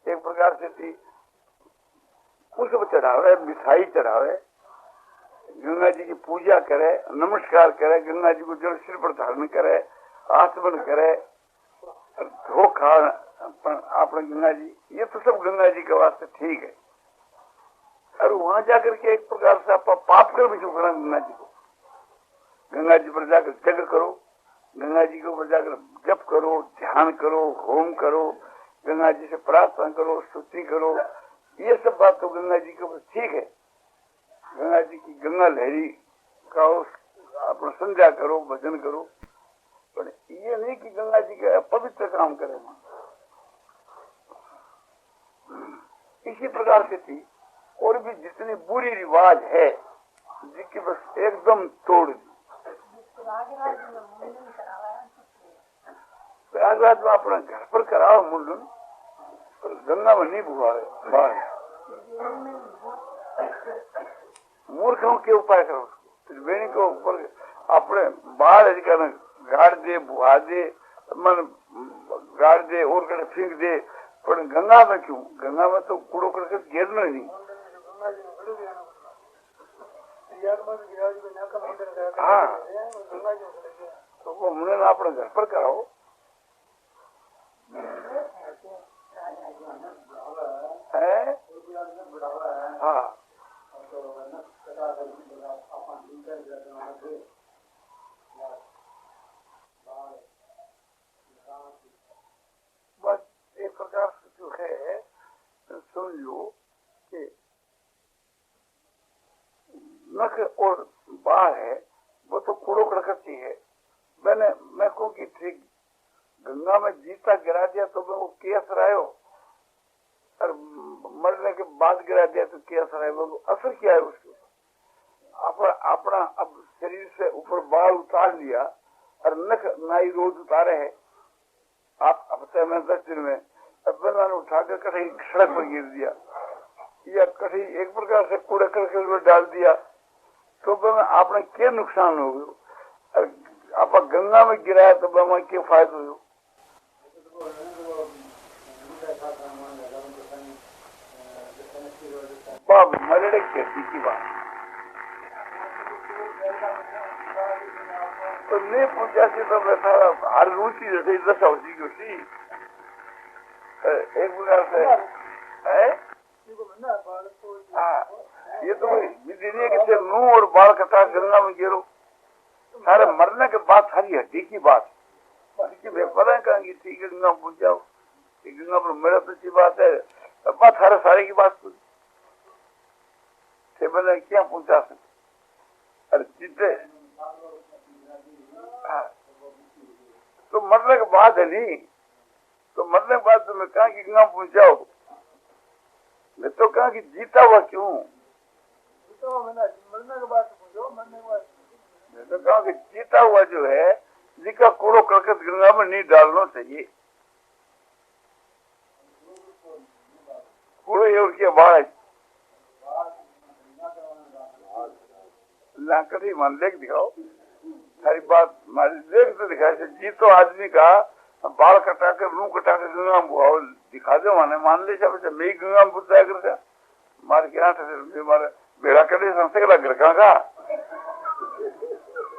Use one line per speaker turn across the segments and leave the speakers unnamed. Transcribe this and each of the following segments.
एक प्रकार से थी पुष्प चढ़ावे, मिठाई चढ़ावे, गंगा जी की पूजा करे, नमस्कार करे, गंगा जी को जल सिर पर धारण करे, आचमन करे, धो खा अपने गंगा जी, ये तो सब गंगा जी के वास्ते ठीक है। और वहां जाकर के एक प्रकार से आप पाप कर भी क्यों करना गंगा जी को? गंगा जी पर जाकर जग करो, गंगा जी के ऊपर जाकर जप करो, ध्यान करो, होम करो, गंगा जी से प्रार्थना करो, स्तुति करो, ये सब बात तो गंगा जी के ऊपर ठीक है। गंगा जी की गंगा लहरी का अपना संध्या करो, भजन करो, पर ये नहीं कि गंगा जी के पवित्र काम करे। इसी प्रकार से थी और भी जितनी बुरी रिवाज है जिसकी बस एकदम तोड़ दी। प्रयागराज में अपना घर पर कराओ मुंडन, पर गंगा में नहीं बुआवे बाहर। मूर्खों के उपाय करो, त्रिवेणी के ऊपर अपने बाहर करना, गाड़ दे, बुहा दे, मन गाड़ दे और कड़े फेंक दे, पर गंगा में क्यों? गंगा में तो कूड़ो करके गिरना ही नहीं। हाँ, तो वो मुंडन अपने घर पर कराओ। है? हाँ, बस एक प्रकार से जो है समझो कि नख और बाह है वो तो कूड़ो करती है। मैं कहूँ कि ठीक गंगा में जीता गिरा दिया तो मैं वो केस रहा और मरने के बाद गिरा दिया तो केस रहा, वो असर क्या है उसके? अपना अब शरीर से ऊपर बाल उतार लिया और नख नाई रोज उतारे है आप हफ्ते में 10 दिन में, अब मैंने उठाकर कहीं सड़क पर गिर दिया या कहीं एक प्रकार से कूड़े करके डाल दिया तो आपने क्या नुकसान हो गयो? आप गंगा में गिराया तो क्या फायदा हो? बाप मरड़े खेती की बात तो नहीं पूछा सी तो मैं था हर रुचि जैसे दशा होती क्यों एक प्रकार से है। हाँ, ये तो कि मुंह और बाल कटा गंगा में गिरो, सारे मरने के बाद सारी हड्डी की बात पता कहेंगे ठीक है गंगा पूछ जाओ, गंगा पर मेरा तो अच्छी बात है, बात हर सारे की बात पूछ मैंने क्या पूछा सकते? अरे जीते तो मरने के बाद है नहीं, तो मरने के बाद तो मैं कहा कि गंगा पूछ जाओ, मैं तो कहा कि जीता हुआ क्यों? मरने के बाद पूछो, मरने के बाद मैं तो कहा कि जीता हुआ जो है जिसका कूड़ो करकट गंगा में नहीं डालना चाहिए। कूड़ो ये उनके बाद लाकड़ी मान लेके दिखाओ सारी बात हमारी देख तो दिखाई से जी तो आदमी का बाल कटा कर मुंह कटा कर गंगा बुआओ दिखा दो माने मान ले सब मैं गंगा बुझाया करता मारे क्या थे मारे बेड़ा करे संसे का घर का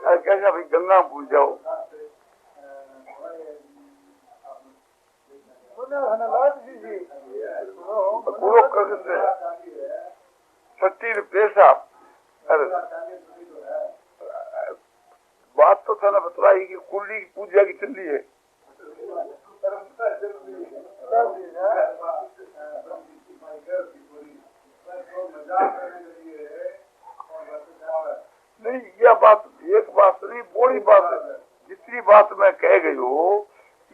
कैसा भाई गंगा पूज जाओ पूरा करते सच्ची पैसा अरे बात तो था ना बतलाई कि कुंडली की पूजा की चली है नहीं यह बात एक बात नहीं बड़ी बात है जितनी बात मैं कह गई हूँ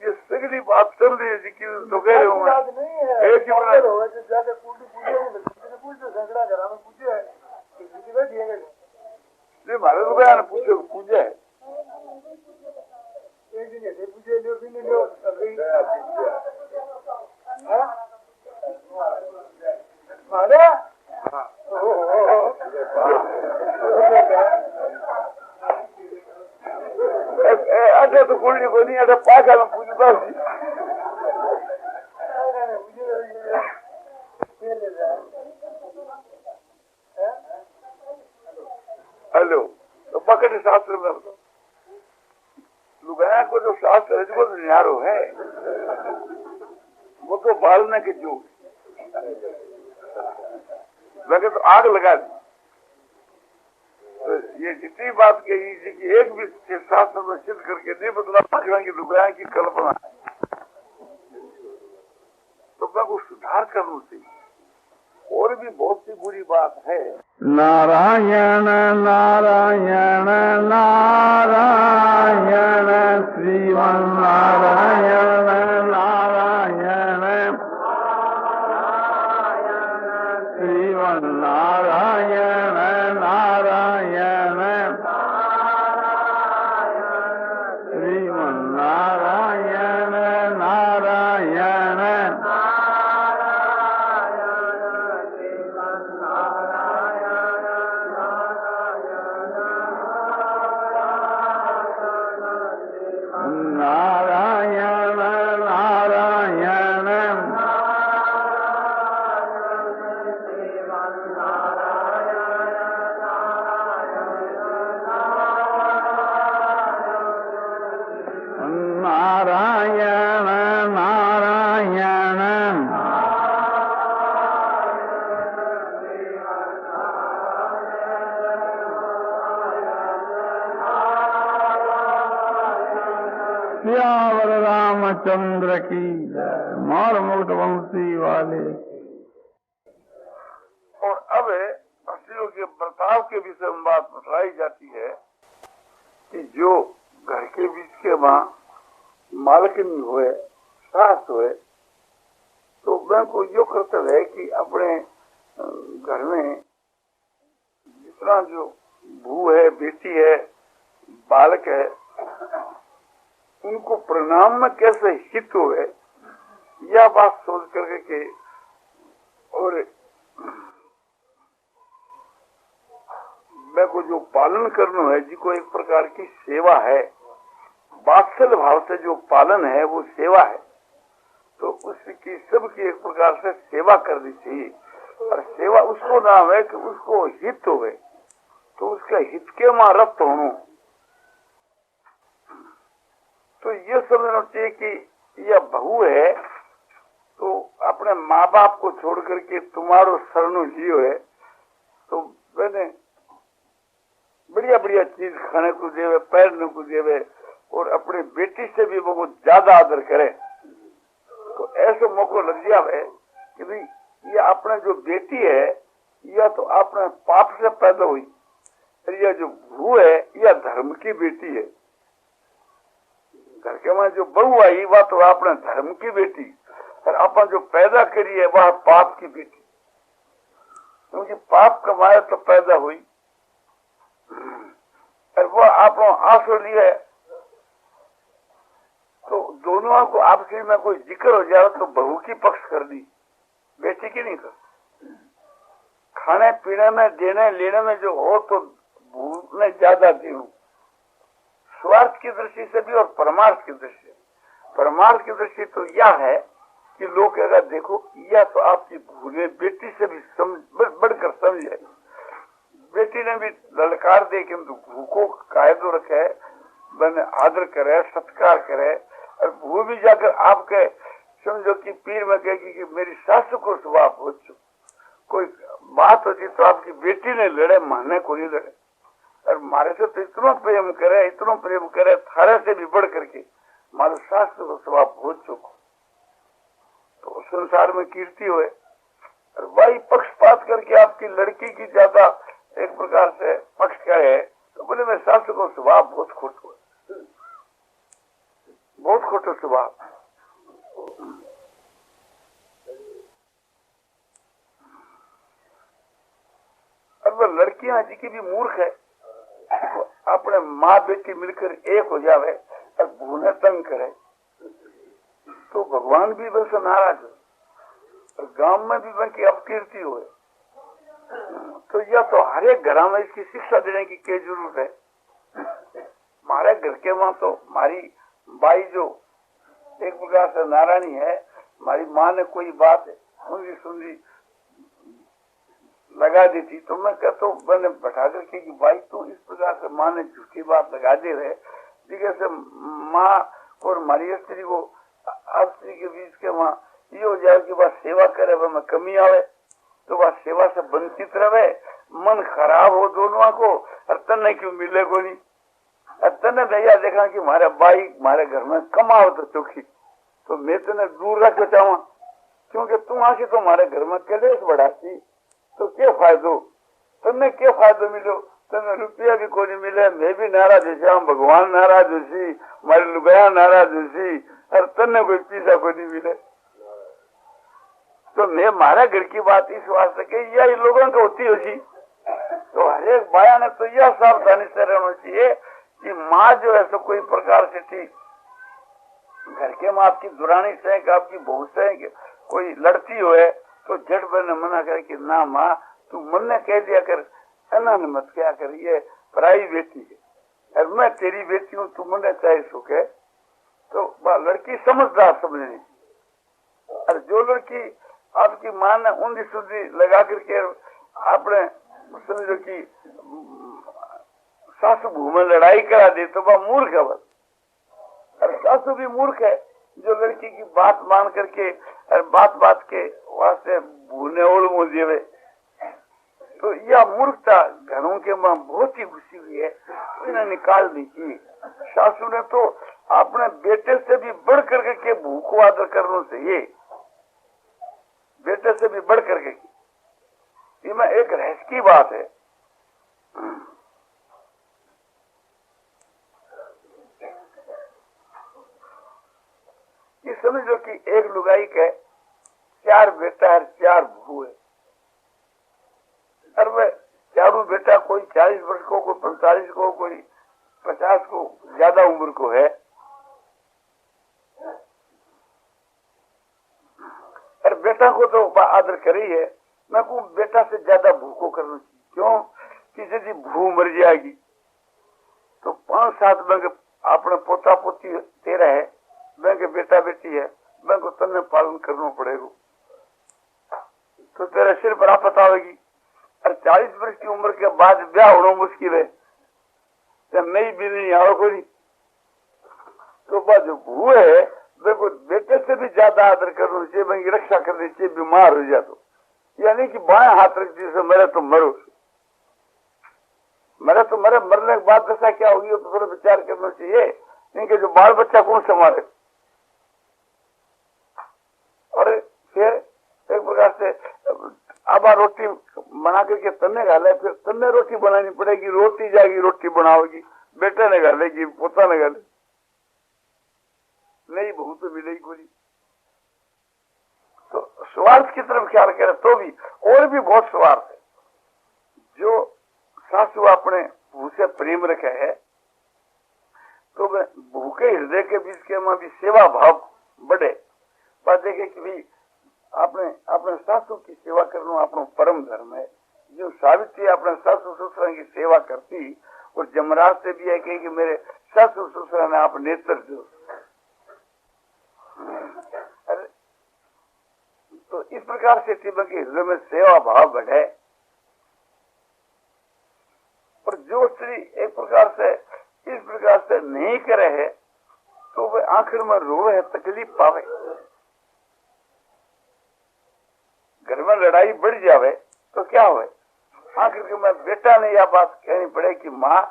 ये सगली बात चल रही है जी की तो कह रहे हूँ एक ही नहीं मारे तो क्या पूछे पूजा है एक दिन ऐसे पूछे जो भी नहीं लो मारे अच्छा तो कुंडली को नहीं आता पाखा में पूछता हेलो तो पकड़ शास्त्र में लुगाया को जो शास्त्र है वो तो न्यारो है वो तो बालने के जो लगे तो आग लगा दी तो ये जितनी बात कही थी कि एक भी शास्त्र में सिद्ध करके नहीं बदला पकड़ा की लुगाया की कल्पना तो मैं को सुधार करना चाहिए और भी बहुत सी बुरी बात है
नारायण नारायण नारायण श्रीमन नारायण नारायण श्रीमन नारायण नारायण श्रीमन नारायण नारायण सियावर रामचंद्र की मार मुक्त वंशी वाले।
और अब स्त्रियों के बर्ताव के विषय में बात बताई जाती है कि जो घर के बीच के माँ मालकिन हुए सास हुए तो मैं को यो कर्तव्य है कि अपने घर में जितना जो बहू है बेटी है बालक है उनको परिणाम में कैसे हित हुए यह बात सोच करके के और मैं को जो पालन करना है जिसको एक प्रकार की सेवा है वात्सल्य भाव से जो पालन है वो सेवा है तो उसकी सबकी एक प्रकार से सेवा करनी चाहिए और सेवा उसको नाम है कि उसको हित होवे तो उसका हित के मां रक्त होना तो ये समझना चाहिए कि यह बहू है तो अपने माँ बाप को छोड़ करके तुम्हारो शरणु लियो है तो मैंने बढ़िया बढ़िया चीज खाने को देवे पहनने को देवे और अपनी बेटी से भी वो ज्यादा आदर करे तो ऐसे मौका लग जावे कि भाई ये अपने जो बेटी है यह तो अपने पाप से पैदा हुई और यह जो बहू है यह धर्म की बेटी है घर के में जो बहू आई वह तो अपने धर्म की बेटी और अपन जो पैदा करी है वह पाप की बेटी क्योंकि पाप कमाया तो पैदा हुई और वह आप आंसू लिए तो दोनों को आपसी में कोई जिक्र हो जाए तो बहू की पक्ष कर दी बेटी की नहीं कर खाने पीने में देने लेने में जो हो तो बहू ने ज्यादा दी की दृष्टि से भी और परमार्थ की दृष्टि से। परमार्थ की दृष्टि तो यह है कि लोग अगर देखो, यह तो आपकी भूले बेटी से भी बढ़कर समझे। बेटी ने भी ललकार दे किंतु भू को कायदो रखे, बने आदर करे, सत्कार करे। और भू भी जाकर आपके समझो कि पीर में कहेगी कि मेरी सासू को स्वभाव पूछो, कोई बात होती तो आपकी बेटी ने लड़े, माने को नहीं लड़े। और मारे से तो इतना प्रेम करे थारे से भी बढ़ करके मारो शास्त्र को स्वभाव पूछो, तो संसार में कीर्ति हुए। और भाई पक्षपात करके आपकी लड़की की ज्यादा एक प्रकार से पक्ष करे तो बोले मैं शास्त्र को स्वभाव बहुत खोट हुआ, बहुत खोटो स्वभाव। और वह लड़कियां जी की भी मूर्ख है, अपने माँ बेटी मिलकर एक हो जावे और भूने तंग करे तो भगवान भी बस नाराज हो और गांव में भी बन की अपकीर्ति हुए। तो यह तो हर एक घर में इसकी शिक्षा देने की क्या जरूरत है। हमारे घर के वहां तो हमारी बाई जो एक प्रकार से नारायणी है, हमारी माँ ने कोई बात सुनी सुनी लगा दी थी तो मैं कहता हूँ मैंने बैठा करके कि भाई तू इस प्रकार से माँ ने झूठी बात लगा दे रहे, जैसे माँ और हमारी स्त्री को स्त्री के बीच के वहाँ ये हो जाए कि वह सेवा करे, वह में कमी आवे तो वह सेवा से वंचित रहे, मन खराब हो दोनों को। और तन्ने क्यों मिले को नहीं, तन्ने भैया देखा कि हमारे भाई हमारे घर में कमाओ तो चौखी, तो मैं तेने दूर रख चाहूँ क्योंकि तुम आके तो हमारे घर में कलेश बढ़ाती तो क्या फायदो, तन्ने क्या फायदो मिलो, तन्ने रुपया भी कोई नहीं मिले, मैं भी नाराज हो, भगवान नाराज होसी, हमारी लुगाया नाराज होसी, और तन्ने कोई पैसा कोई नहीं मिले। तो मैं हमारा घर की बात इस वास्ते के यह लोगों को होती होती, तो हर एक बाया ने तो यह सावधानी से रहना चाहिए कि माँ जो है तो कोई प्रकार से थी घर के माँ आपकी दुरानी से आपकी बहू से कोई लड़ती हो तो झट बने मना करे कि ना माँ तू मन ने कह दिया कर, ऐना ने मत क्या कर, ये पराई बेटी है और मैं तेरी बेटी हूँ, तू मन चाहे सुखे। तो लड़की समझदार समझनी, और जो लड़की आपकी माँ ने ऊंधी सुधी लगा करके आपने समझो कि सासू भू में लड़ाई करा दे तो वह मूर्ख है। बस और सासू भी मूर्ख है जो लड़की की बात मान करके और बात बात के वास्ते भूने ओढ़ मुझे। तो यह मूर्खता घरों के में बहुत ही घुसी हुई है, तो इन्हें निकाल दी की। सासू ने तो अपने बेटे से भी बढ़ करके के भू को आदर करना चाहिए, बेटे से भी बढ़ करके। इसमें एक रहस्य की बात है, कि समझो कि एक लुगाई के 4 बेटा और 4 बहू है, और वह चारों बेटा कोई 40 वर्ष को, कोई 45 को, कोई 50 को, ज्यादा उम्र को है। और बेटा को तो आदर करी है, मैं को बेटा से ज्यादा भू को करना चाहिए। क्यों कि यदि भू मर जाएगी तो 5-7 बैंक अपने पोता पोती तेरा है, बैंक बेटा बेटी है, बैंक को तन्ने पालन करना पड़ेगा, तो तेरे सिर पर आपत आवेगी। और 40 वर्ष की उम्र के बाद ब्याह होना मुश्किल है, जब नई बीवी आओ कोई, तो जो भू है देखो बेटे से भी ज्यादा आदर करना चाहिए, बैंक रक्षा करनी चाहिए। बीमार हो जाए तो यानी कि बाएं हाथ रख दी मेरे तो मरो, मेरे तो मेरे मरने के बाद दशा क्या होगी तो थोड़ा विचार करना चाहिए। इनके जो बाल बच्चा कौन संभाले, और फिर एक प्रकार से अब रोटी बना करके तन्ने गाले, फिर तन्ने रोटी बनानी पड़ेगी, रोटी जाएगी रोटी बनाओगी, बेटे ने गालेगी, पोता ने गाले, नहीं बहू तो मिलेगी कोई। तो स्वार्थ की तरफ ख्याल करे तो भी और भी बहुत स्वार्थ है। जो सासू अपने भू से प्रेम रखे है तो वह भू के हृदय के बीच के में भी सेवा भाव बढ़े। पर देखे कि भाई अपने सासू की सेवा करना अपना परम धर्म है। जो सावित्री अपने सासू ससुर की सेवा करती और जमराज से भी है कि मेरे ससुर ससुर ने आप नेत्र दो। अरे तो इस प्रकार से टिबक के हृदय में सेवा भाव बढ़े, और जो स्त्री एक प्रकार से इस प्रकार से नहीं करे है तो वह आखिर में रोए है, तकलीफ पावे, घर में लड़ाई बढ़ जावे तो क्या हुए, आखिर के मैं बेटा ने यह बात कहनी पड़े कि माँ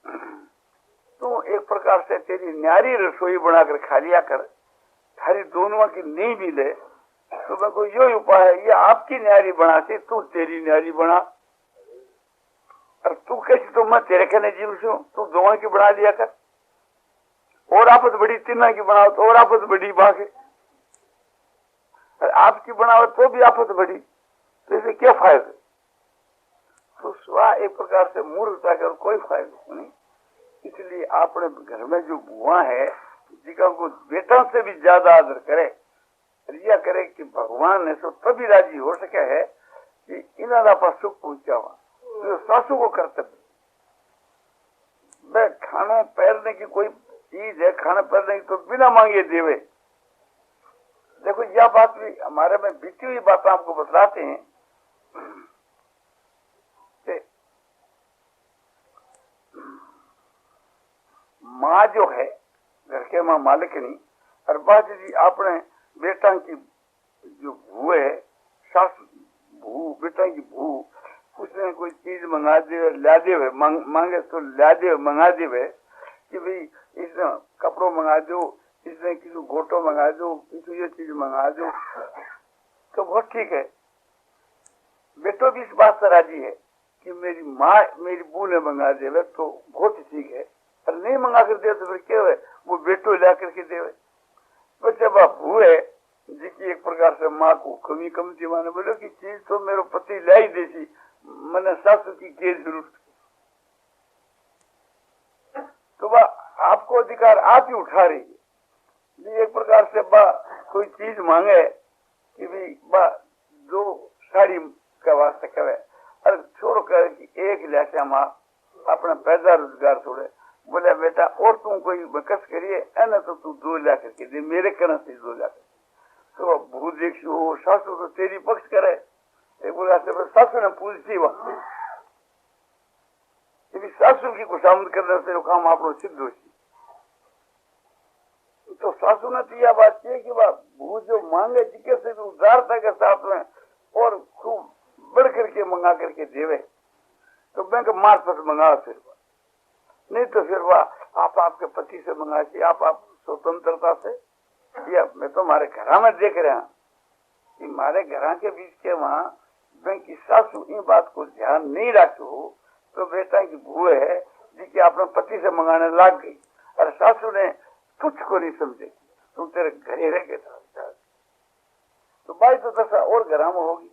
तू एक प्रकार से तेरी न्यारी रसोई बनाकर खा लिया कर, थारी दोनों की नहीं भी ले, तो मैं कोई यो उपाय है, ये आपकी न्यारी बनाती, तू तेरी न्यारी बना, और तू कैसी, तो मैं तेरे कहने जीव से तू दोनों की बना लिया कर, और आपत बड़ी तीना की बनाओ तो और आपत बड़ी बाकी, आपकी बनाओ तो भी आपत बड़ी, तो इसे क्या फायदा। तो स्वा एक प्रकार से मूर्खता कर कोई फायदा नहीं। इसलिए आपने घर में जो बुआ है जिका को बेटा से भी ज्यादा आदर करे, रिया करे कि भगवान ने तो तभी राजी हो सके है कि इन्होंने पर सुख पहुंचावा, तो सासू को कर्तव्य वह खाना पैरने की कोई चीज है, खाना पैरने की तो बिना मांगे देवे। देखो यह बात भी हमारे में बीती हुई बात आपको बतलाते हैं कि माँ जो है घर के माँ मालिकनी, और बाद जी आपने बेटा की जो भू है, सास भू, बेटा की भू, उसने कोई चीज मंगा दे, ला दे, मांगे तो ला दे, मंगा दे कि भाई इसने कपड़ों मंगा दो, इसने किसी गोटो मंगा दो, किसी ये चीज मंगा दो, तो बहुत ठीक है। बेटो भी इस बात से राजी है कि मेरी माँ मेरी बू ने मंगा दे तो बहुत ठीक है, और नहीं मंगा कर दे तो फिर क्या है, वो बेटो ला करके देवे। तो जब आप बू है जिसकी एक प्रकार से माँ को कमी थी, माने बोलो कि चीज तो मेरे पति ला ही देती, मैंने सासू की क्या जरूरत, तो वह आपको अधिकार आप ही उठा रही है। एक प्रकार से बा कोई चीज मांगे कि भाई बा दो साड़ी का वास्ते कहे, अरे छोड़ कर कि एक लिया माँ अपना पैदा रोजगार छोड़े, बोले बेटा और तुम कोई बकस करिए ना तो तू 2 लाख करके दे, मेरे कहना से 2 लाख। तो भू देख सासू तो तेरी पक्ष करे, एक बोला सासू ने पूछती वहां सासू की खुशामद करने से काम आप सिद्ध हो। तो सासू ने तो यह बात की कि वह भू जो मांगे जिके से उदारता के साथ में और खूब बढ़ करके मंगा करके देवे, तो बैंक मार्फत मंगा, फिर नहीं तो फिर वह आप आपके पति से मंगा के आप स्वतंत्रता से, या मैं तो हमारे घर में देख रहा कि हमारे घर के बीच के वहाँ बैंक की सासू इन बात को ध्यान नहीं रखते हो, तो बेटा की भू है जिसकी अपने पति से मंगाने लग गई, और सासू ने कुछ को नहीं समझे, तुम तेरे घरे रह के तो भाई तो दशा और घर में होगी।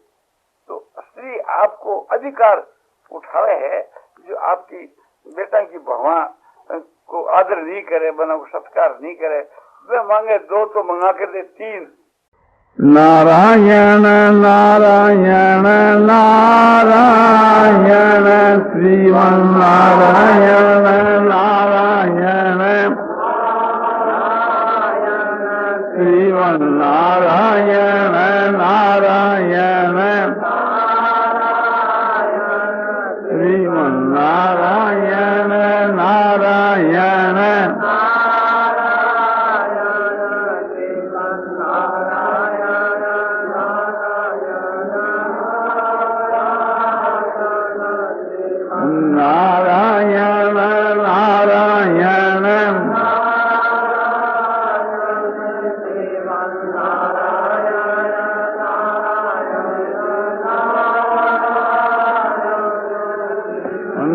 तो स्त्री आपको अधिकार उठावे है, जो आपकी बेटा की भवा को आदर नहीं करे, बना को सत्कार नहीं करे, वे मांगे 2 तो मंगा कर दे 3।
नारायण नारायण नारायण श्रीमन नारायण नारायण श्रीमन नारायण नारायण श्रीमन नारायण नारायण नारायण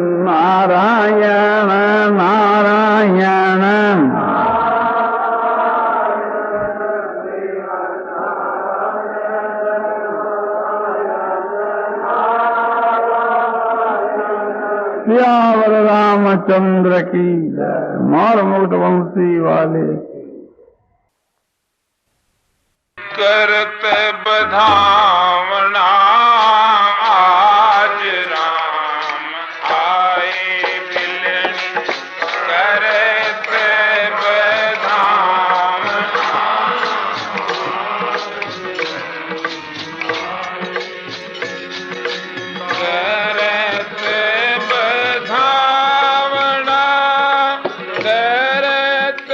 नारायण नारायण नारायण सियावर रामचंद्र की जय। मार मुकुट वंशी वाले
करते बधावना आज राम आए करत बधावना करत बधावना करत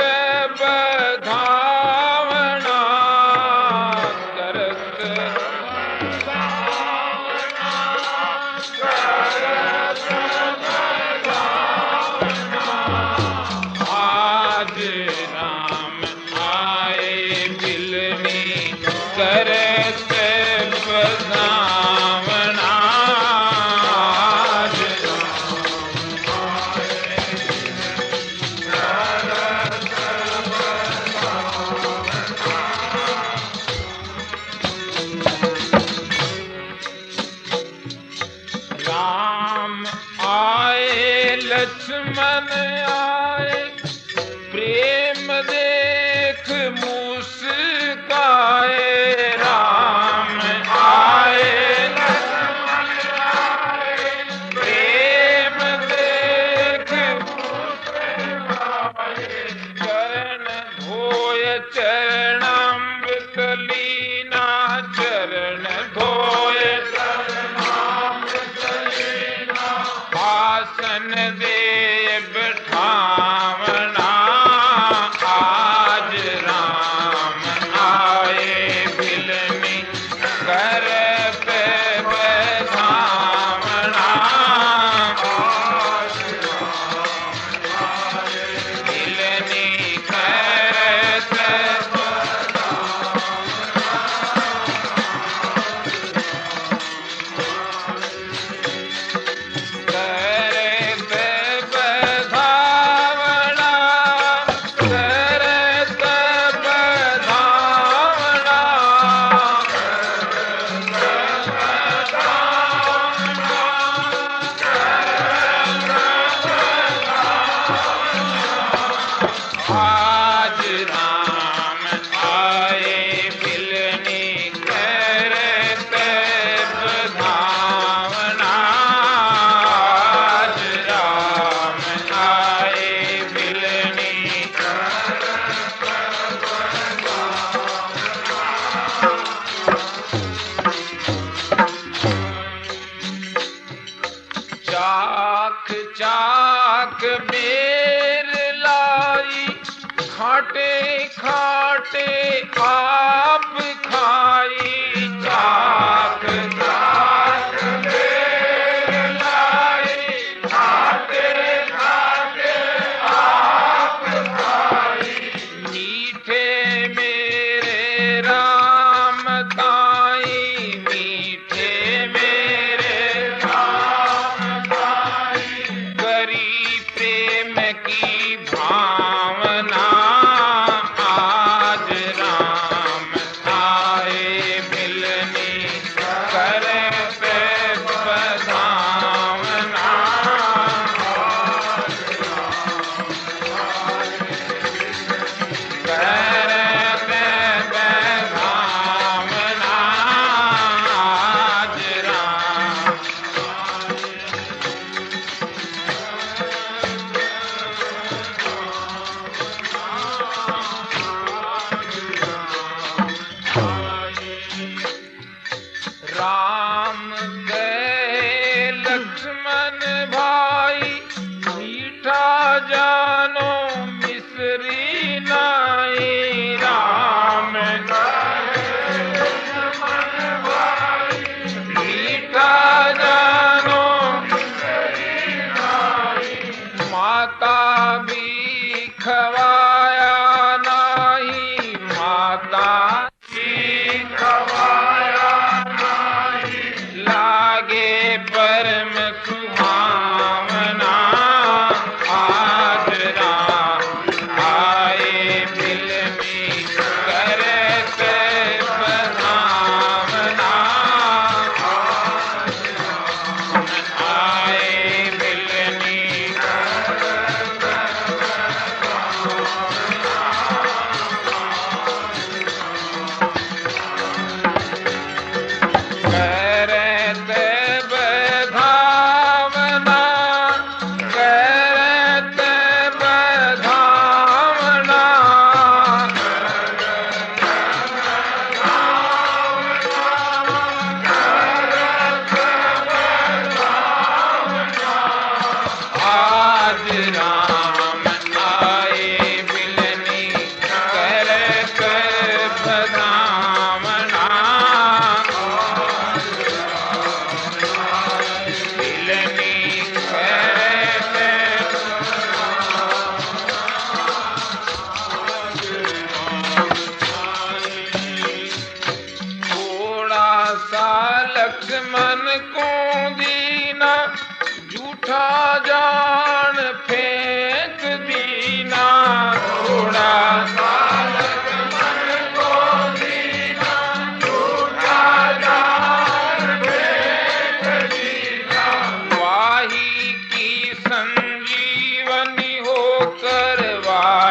बधावना करत आज राम आए बिलनी करत बधावना आज राम आए लक्ष्मण आए प्रेम देख मुस्काए राम आए लक्ष्मण आए प्रेम देख मुस्काए चरण धोय चरणामृत लीना चरण धोय आसन दे बिठावना आज राम आए बिलनी करत बधावना बिलनी करत करत बधावना करत बधावना आज राम आए बिलनी करत बधावना आज राम आए बिलनी चाक चाक बेर लाई खाटे खाटे आप खाई चाक चाक बेर लाई खाटे खाटे आप खाई मीठे मेरे राम ताई मीठे मेरे राम ताई करी प्रेम की भावना आज राम आए बिलनी करत बधावना करत बधावना आज राम राम गए लक्ष्मण भाई मीठा जानो मिश्री नाई राम गए लक्ष्मण भाई मीठा जानो मिश्री नाई माता भी खवाया नाही माता भी खवाया लागे परम सुहावना आज राम आए बिलनी करत बधावना आए बिलनी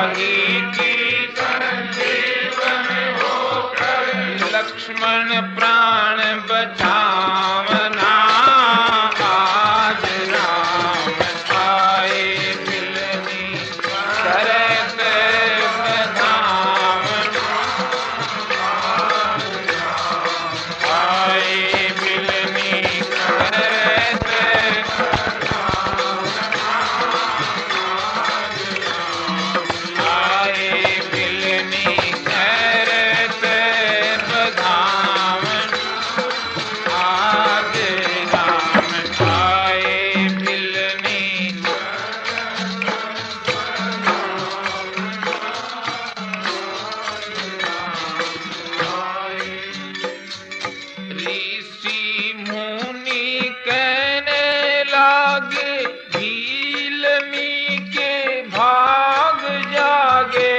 राही की संजीवन होकर लक्ष्मण प्राण बचावना। आज राम आए मिलनी करत बधावना। आए मिलनी करत आए मिलनी करत बधावन। आज राम आए मिलनी ऋषि मुनि कहने लागे भीलनी के भाग जागे।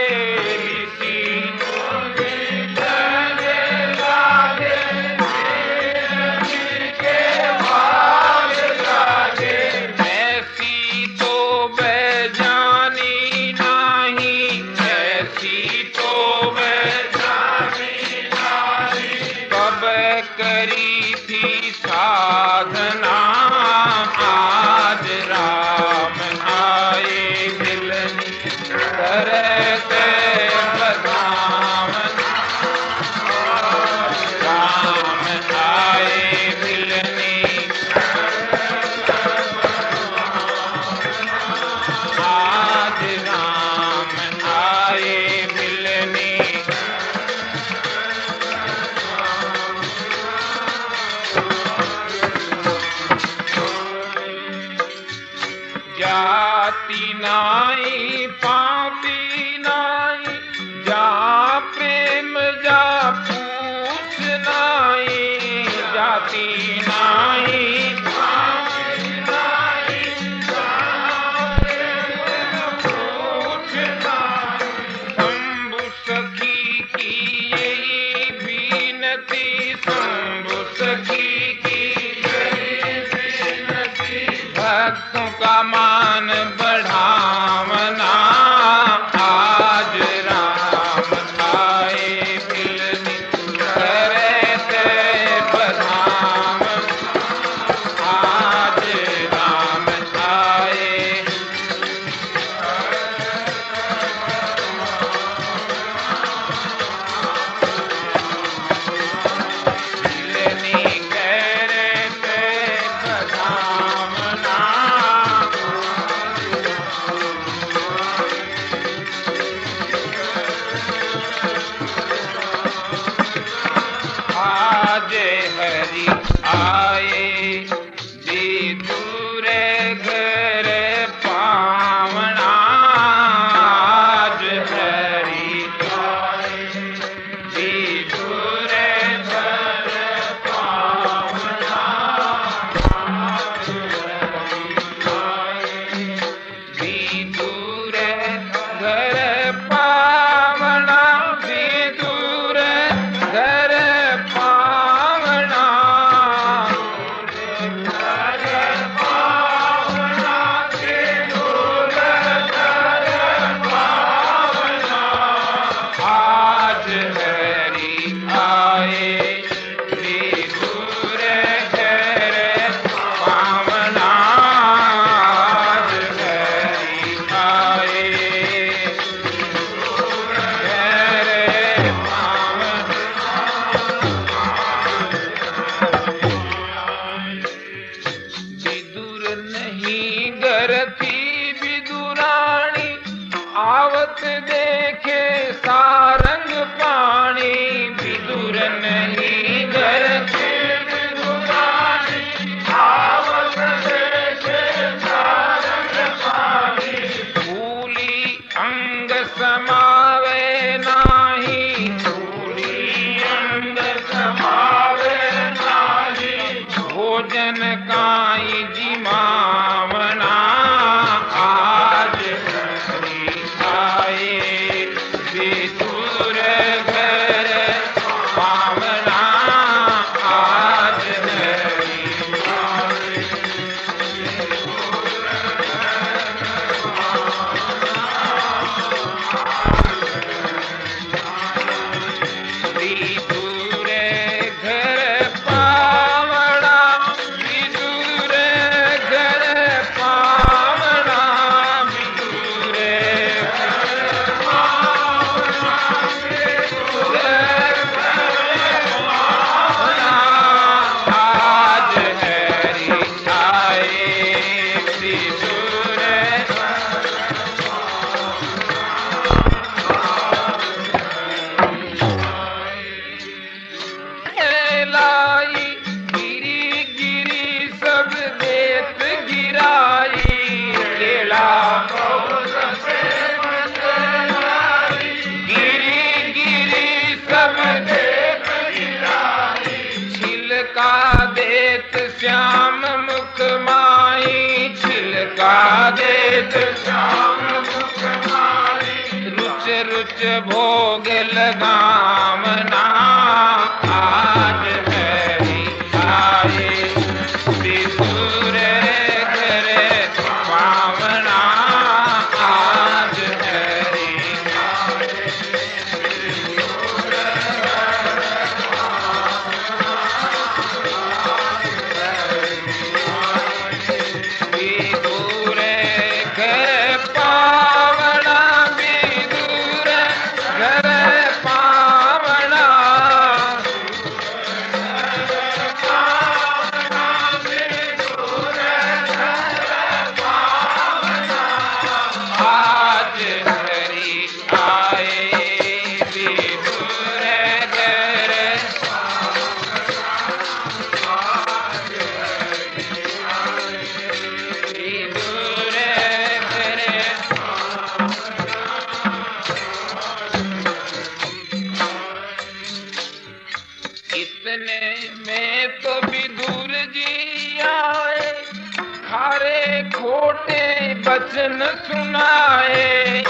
ऋषि मुनि कहने लागे भीलनी के भाग जागे। ऐसी तो बेजानी नाही, ऐसी तो बेजानी नाही, कब करी थी साधना। आज राम आए मिलनी करत बधावन। राम आए मिलनी आज राम आए मिलनी जाति नाई पापी नाई, जा प्रेम जा पूछ नाई। जाति नाई पापी नाई, जा प्रेम पूछ नाई। शंभु सखी की यही बीनती, शंभु सखी की यही बीनती, भक्तों का मान बढ़ावना। आज राम आए मिलनी करत बधावन। आज राम आए मिलनी करत बधावना। आज हरि आए विदुर घर पावना। आज हरि आए विदुर घर पावना। आज हरि आए विदुर घर पावना। विदुर घर पावना। घर पावना। विदुर घर पावना। आज हरि आए विदुर घर पावना। आज हरि आए घर पावना। विदुर नहीं गरती विदुराणी, आवत देखे सारंग पाणी। विदुर नहीं गरती विदुराणी, आवत देखे सारंग पाणी। भूली अंग समावे नाही, भूली अंग समावे नाही, भोजन काई जिमावना। आज हरि आए विदुर घर पावना। आज हरि आए विदुर घर पावना। भोग लगावना आज हरि आए विदुर घर पावना आज हरि विदुर घर पावना विदुर घर पावना आज हरि आए विदुर घर विदुर घर इतने में तो विदुर जी आए खारे खोटे बचन सुनाए